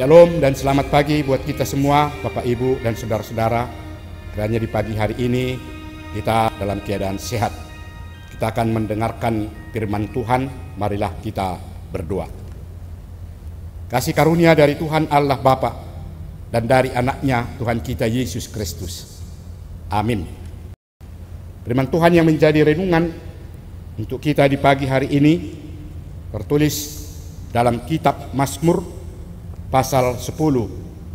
Shalom dan selamat pagi buat kita semua, Bapak, Ibu, dan saudara-saudara. Kiranya di pagi hari ini kita dalam keadaan sehat. Kita akan mendengarkan firman Tuhan. Marilah kita berdoa. Kasih karunia dari Tuhan Allah Bapa dan dari anaknya Tuhan kita Yesus Kristus. Amin. Firman Tuhan yang menjadi renungan untuk kita di pagi hari ini tertulis dalam kitab Mazmur pasal 10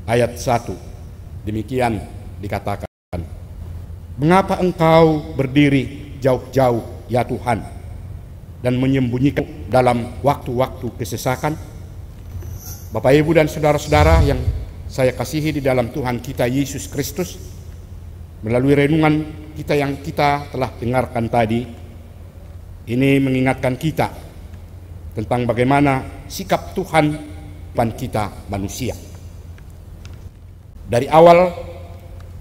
ayat 1. Demikian dikatakan, mengapa engkau berdiri jauh-jauh ya Tuhan, dan menyembunyikan dalam waktu-waktu kesesakan? Bapak, Ibu, dan saudara-saudara yang saya kasihi di dalam Tuhan kita Yesus Kristus, melalui renungan kita yang kita telah dengarkan tadi, ini mengingatkan kita tentang bagaimana sikap Tuhan depan kita manusia. Dari awal,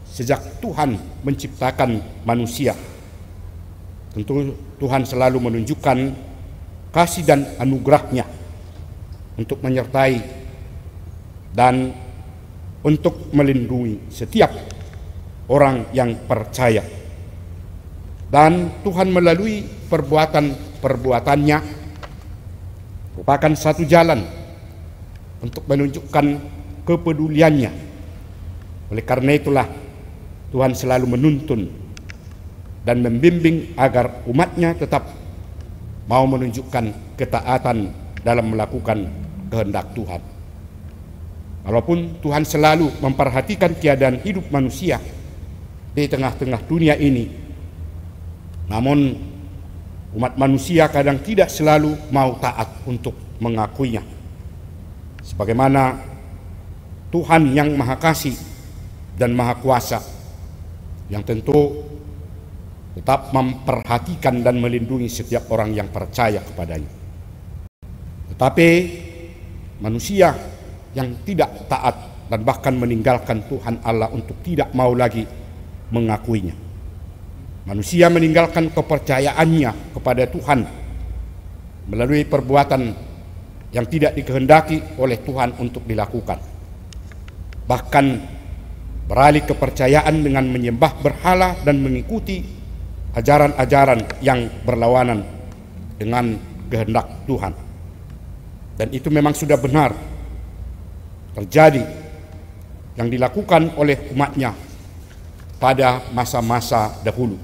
sejak Tuhan menciptakan manusia, tentu Tuhan selalu menunjukkan kasih dan anugerahnya untuk menyertai dan untuk melindungi setiap orang yang percaya. Dan Tuhan melalui perbuatan-perbuatannya merupakan satu jalan untuk menunjukkan kepeduliannya. Oleh karena itulah Tuhan selalu menuntun dan membimbing agar umatnya tetap mau menunjukkan ketaatan dalam melakukan kehendak Tuhan. Walaupun Tuhan selalu memperhatikan keadaan hidup manusia di tengah-tengah dunia ini, namun umat manusia kadang tidak selalu mau taat untuk mengakuinya. Sebagaimana Tuhan yang Maha Kasih dan Maha Kuasa, yang tentu tetap memperhatikan dan melindungi setiap orang yang percaya kepadanya. Tetapi manusia yang tidak taat dan bahkan meninggalkan Tuhan Allah untuk tidak mau lagi mengakuinya. Manusia meninggalkan kepercayaannya kepada Tuhan melalui perbuatan yang tidak dikehendaki oleh Tuhan untuk dilakukan. Bahkan beralih kepercayaan dengan menyembah berhala dan mengikuti ajaran-ajaran yang berlawanan dengan kehendak Tuhan. Dan itu memang sudah benar terjadi yang dilakukan oleh umatnya pada masa-masa dahulu.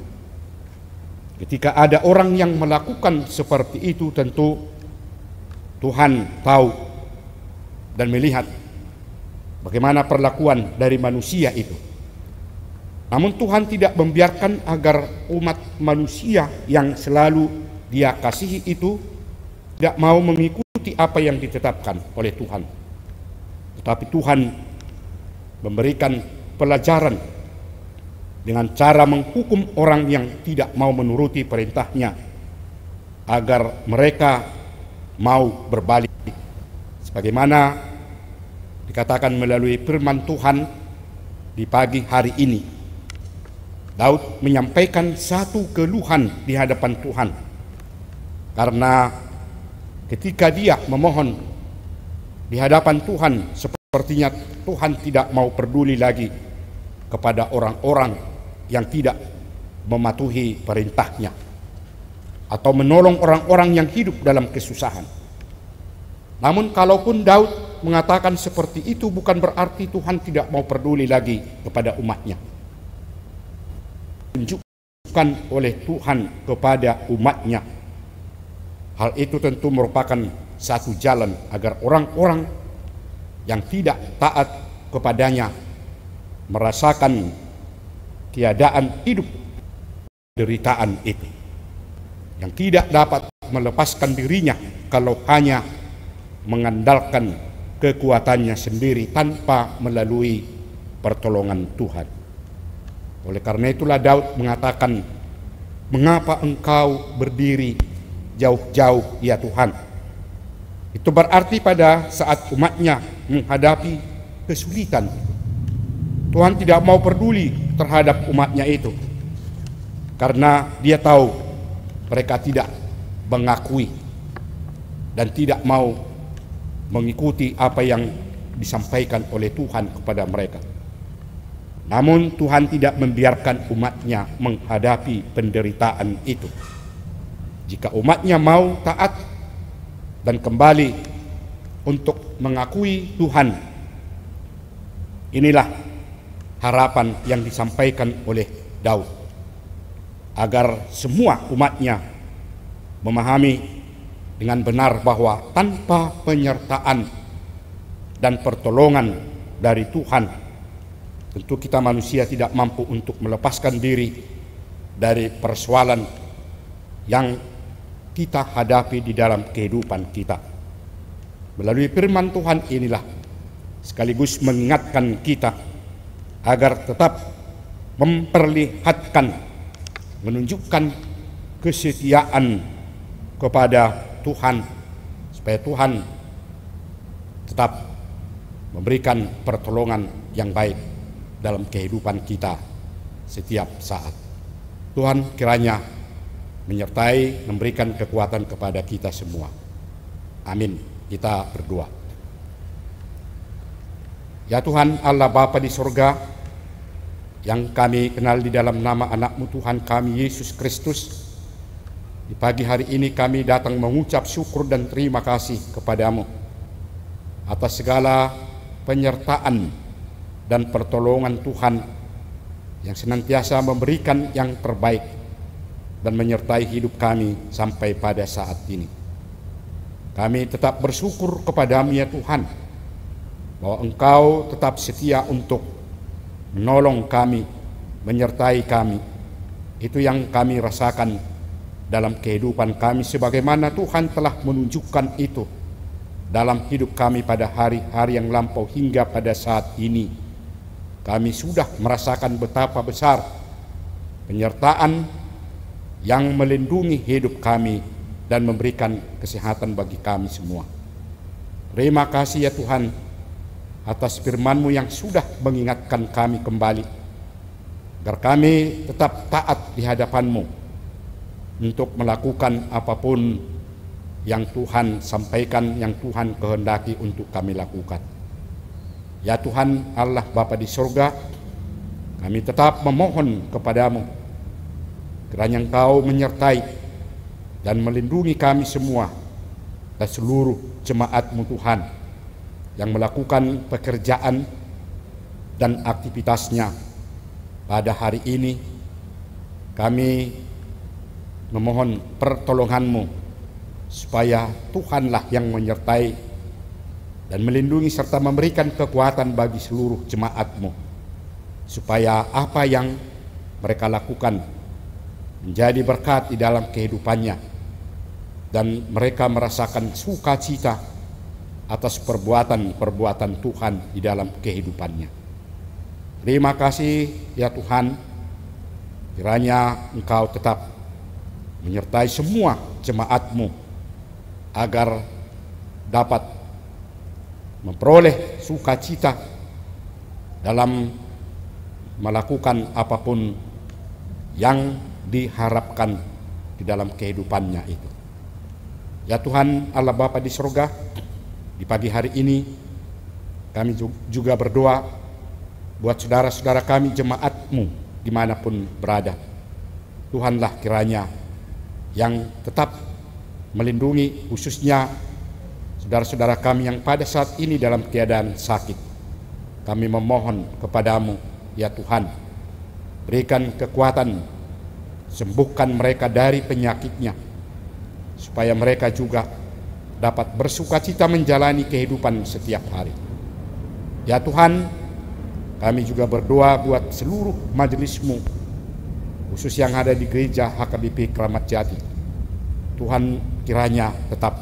Ketika ada orang yang melakukan seperti itu, tentu Tuhan tahu dan melihat bagaimana perlakuan dari manusia itu. Namun Tuhan tidak membiarkan agar umat manusia yang selalu Dia kasihi itu tidak mau mengikuti apa yang ditetapkan oleh Tuhan. Tetapi Tuhan memberikan pelajaran dengan cara menghukum orang yang tidak mau menuruti perintahnya, agar mereka mau berbalik. Sebagaimana dikatakan melalui firman Tuhan di pagi hari ini, Daud menyampaikan satu keluhan di hadapan Tuhan, karena ketika dia memohon di hadapan Tuhan, sepertinya Tuhan tidak mau peduli lagi kepada orang-orang yang tidak mematuhi perintahnya atau menolong orang-orang yang hidup dalam kesusahan. Namun kalaupun Daud mengatakan seperti itu, bukan berarti Tuhan tidak mau peduli lagi kepada umatnya. Tunjukkan oleh Tuhan kepada umatnya. Hal itu tentu merupakan satu jalan agar orang-orang yang tidak taat kepadanya merasakan keadaan hidup penderitaan itu, yang tidak dapat melepaskan dirinya kalau hanya mengandalkan kekuatannya sendiri tanpa melalui pertolongan Tuhan. Oleh karena itulah Daud mengatakan, mengapa engkau berdiri jauh-jauh ya Tuhan? Itu berarti pada saat umatnya menghadapi kesulitan, Tuhan tidak mau peduli terhadap umatnya itu, karena Dia tahu mereka tidak mengakui dan tidak mau mengikuti apa yang disampaikan oleh Tuhan kepada mereka. Namun Tuhan tidak membiarkan umatnya menghadapi penderitaan itu. Jika umatnya mau taat dan kembali untuk mengakui Tuhan, inilah harapan yang disampaikan oleh Daud, agar semua umatnya memahami dengan benar bahwa tanpa penyertaan dan pertolongan dari Tuhan, tentu kita manusia tidak mampu untuk melepaskan diri dari persoalan yang kita hadapi di dalam kehidupan kita. Melalui firman Tuhan inilah sekaligus mengingatkan kita agar tetap memperlihatkan, menunjukkan kesetiaan kepada Tuhan, supaya Tuhan tetap memberikan pertolongan yang baik dalam kehidupan kita setiap saat. Tuhan kiranya menyertai, memberikan kekuatan kepada kita semua. Amin. Kita berdoa. Ya Tuhan Allah Bapa di sorga, yang kami kenal di dalam nama anak-Mu Tuhan kami Yesus Kristus, di pagi hari ini kami datang mengucap syukur dan terima kasih kepadamu atas segala penyertaan dan pertolongan Tuhan yang senantiasa memberikan yang terbaik dan menyertai hidup kami sampai pada saat ini. Kami tetap bersyukur kepadamu ya Tuhan, bahwa Engkau tetap setia untuk menolong kami, menyertai kami. Itu yang kami rasakan dalam kehidupan kami, sebagaimana Tuhan telah menunjukkan itu dalam hidup kami pada hari-hari yang lampau hingga pada saat ini. Kami sudah merasakan betapa besar penyertaan yang melindungi hidup kami dan memberikan kesehatan bagi kami semua. Terima kasih ya Tuhan atas firman-Mu yang sudah mengingatkan kami kembali, agar kami tetap taat di hadapan-Mu untuk melakukan apapun yang Tuhan sampaikan, yang Tuhan kehendaki untuk kami lakukan. Ya Tuhan Allah Bapa di surga, kami tetap memohon kepadamu kiranya Engkau menyertai dan melindungi kami semua dan seluruh jemaat-Mu Tuhan yang melakukan pekerjaan dan aktivitasnya pada hari ini. Kami memohon pertolongan-Mu supaya Tuhanlah yang menyertai dan melindungi serta memberikan kekuatan bagi seluruh jemaat-Mu, supaya apa yang mereka lakukan menjadi berkat di dalam kehidupannya dan mereka merasakan sukacita atas perbuatan-perbuatan Tuhan di dalam kehidupannya. Terima kasih ya Tuhan, kiranya Engkau tetap menyertai semua jemaat-Mu agar dapat memperoleh sukacita dalam melakukan apapun yang diharapkan di dalam kehidupannya itu. Ya Tuhan Allah Bapa di surga, di pagi hari ini kami juga berdoa buat saudara-saudara kami jemaat-Mu dimanapun berada. Tuhanlah kiranya yang tetap melindungi khususnya saudara-saudara kami yang pada saat ini dalam keadaan sakit. Kami memohon kepadamu ya Tuhan, berikan kekuatan, sembuhkan mereka dari penyakitnya, supaya mereka juga dapat bersukacita menjalani kehidupan setiap hari. Ya Tuhan, kami juga berdoa buat seluruh majelis-Mu, khusus yang ada di gereja HKBP Kramat Jati. Tuhan kiranya tetap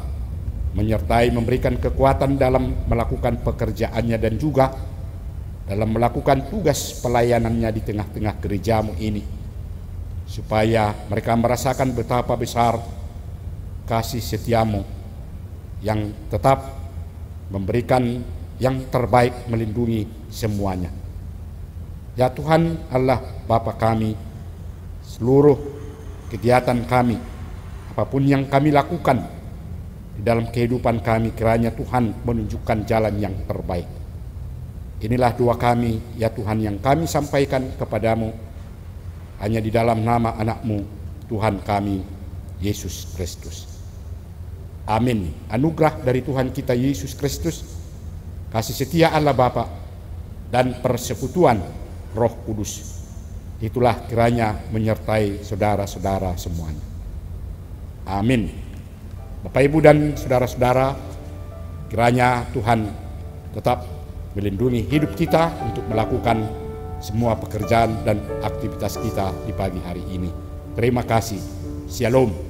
menyertai, memberikan kekuatan dalam melakukan pekerjaannya dan juga dalam melakukan tugas pelayanannya di tengah-tengah gereja-Mu ini, supaya mereka merasakan betapa besar kasih setia-Mu yang tetap memberikan yang terbaik, melindungi semuanya. Ya Tuhan Allah Bapa kami, seluruh kegiatan kami, apapun yang kami lakukan di dalam kehidupan kami, kiranya Tuhan menunjukkan jalan yang terbaik. Inilah doa kami, ya Tuhan, yang kami sampaikan kepadamu hanya di dalam nama anak-Mu, Tuhan kami, Yesus Kristus. Amin. Anugerah dari Tuhan kita Yesus Kristus, kasih setia Allah Bapa, dan persekutuan Roh Kudus, itulah kiranya menyertai saudara-saudara semuanya. Amin. Bapak, Ibu, dan saudara-saudara, kiranya Tuhan tetap melindungi hidup kita untuk melakukan semua pekerjaan dan aktivitas kita di pagi hari ini. Terima kasih. Shalom.